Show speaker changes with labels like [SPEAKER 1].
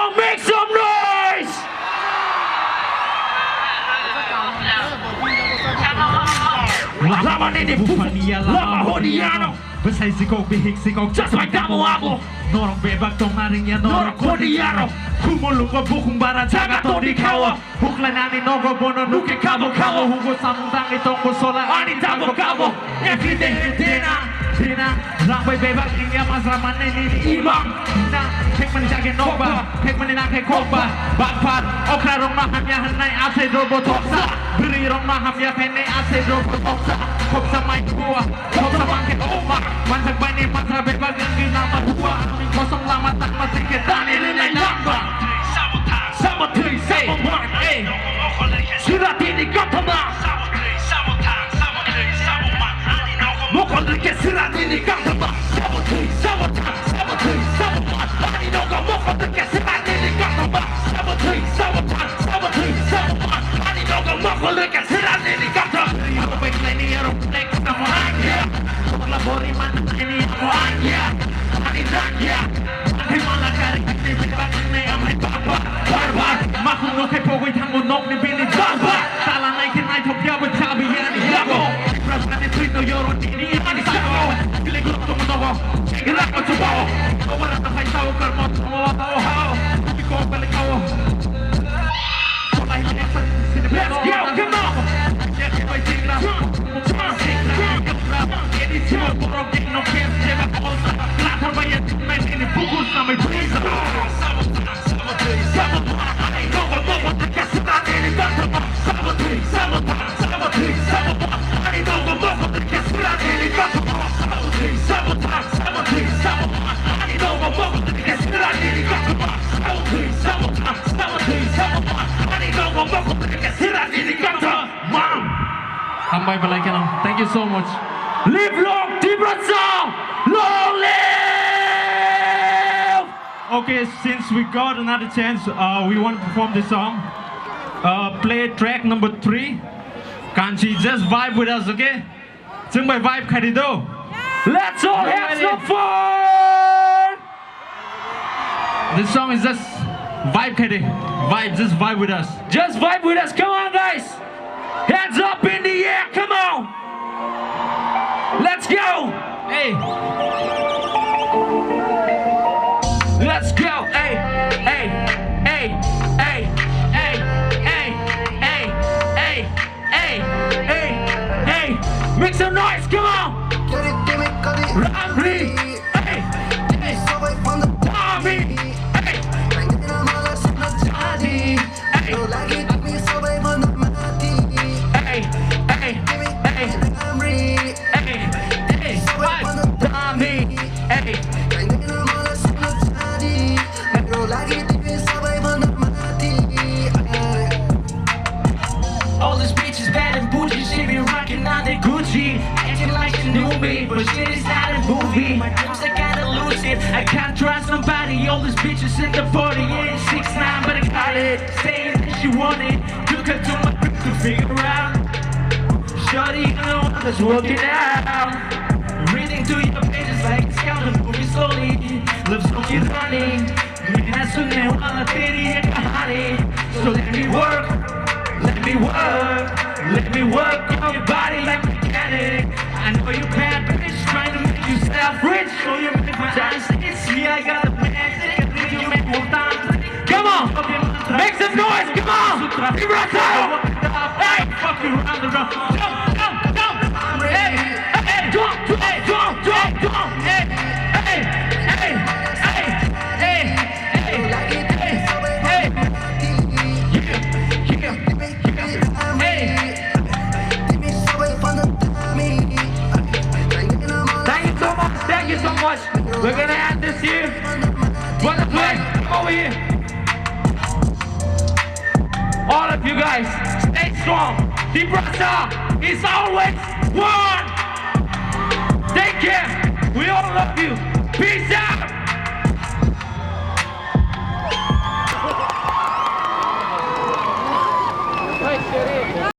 [SPEAKER 1] on, make some noise! Lama nini bufania, lama hodiano.
[SPEAKER 2] Besai sikok bihik sikok
[SPEAKER 1] Just like Damo Abo.
[SPEAKER 2] Norong bebak tong maringnya norong
[SPEAKER 1] Kodiano.
[SPEAKER 2] Kumuluka bukung bara jaga tong di kawa Huklanani nogo bono nuke kabo kabo Hugo samung tangi tong bosola
[SPEAKER 1] Ani tabo kabo. Everything dina.
[SPEAKER 2] Rambai bebak ingya mas ramane nini
[SPEAKER 1] Imam.
[SPEAKER 2] Na kek menjage nokba Kek menina kek kokba Bakpat okra rong maham ya hanai ase robo toksa Beri rong maham ya kene ase robo toksa Kopsa mai kuah Kopsa mangke oma Mansak bani mantra bebak yang nama dua Amin kosong lama tak masih ketani nilai lamba
[SPEAKER 1] Sama three, say hey. Surat ini katama. Mokon leke surat ini katama. Sama three, Ani noga mokon leke surat ini katama. Sama three, Ani noga mokon leke surat ini katama. Robek ini robek sama aja. Labori mana ini aku aja. Ani aja. Ani malah kari ini bebak ini amai baba. Barbar.
[SPEAKER 2] Makhluk no kay pogay tango nok ni bini jamba Tala nai kinai tokya ba chabi yani yago Prasani trito yoro dini ani sago Kili gulok to monogo Gira ko chubo Owara na fay sao karmo Tomo wa tao hao Iko balik kao Solay na esan
[SPEAKER 1] Let's go, come on.
[SPEAKER 2] Yeki bay tigla Edi chimo puro gino kes Jeba kolsa Latar bayan men ini pukul samay brisa Hambai balai kenang. Thank you so much.
[SPEAKER 1] Live long, Debbarma. Long live!
[SPEAKER 2] Okay, since we got another chance, we want to perform this song. Play track number 3. Kanchi, just vibe with us, okay? Sing by vibe, Kadido.
[SPEAKER 1] Let's all have some fun!
[SPEAKER 2] This song is just vibe, Kadi. Vibe, just vibe with us.
[SPEAKER 1] Just vibe with us, come on guys! Hands up in the air, come on! Let's go!
[SPEAKER 2] Hey,
[SPEAKER 1] Let's go! Hey, hey, hey, hey, hey, hey, hey, hey, hey, hey, hey! Make some noise, come on! Ramri! Hey, hey, Tommy! Hey, hey, hey, hey, hey, Tommy! Hey,
[SPEAKER 3] all this bitch is bad and bougie. She be rockin' on the Gucci, acting like she knew me, but shit is not a movie. My dreams are kinda lucid. I can't trust nobody. All these bitches in the 40 and 6'9", but I got it. Saying that she want it. Took her to my crib to figure out. Shorty, you know I'm just working out. Reading through your pages like it's counting moving slowly. Love so keep running. Main sunne wala teri hai kahani. So let me work. Let me work on your body like a mechanic. I know you're bad, bitch, trying to make yourself rich. So you make my eyes see I got a man. You make more time.
[SPEAKER 1] come on! Make some noise, come on! Debbarma!
[SPEAKER 3] Hey, fuck you around the road. Jump.
[SPEAKER 1] Hey, hey, jump, hey, hey, hey, hey, hey, hey, Thank you so much. We're gonna end this here. Wanna play? Come over here. All of you guys, stay strong. Debbarma is always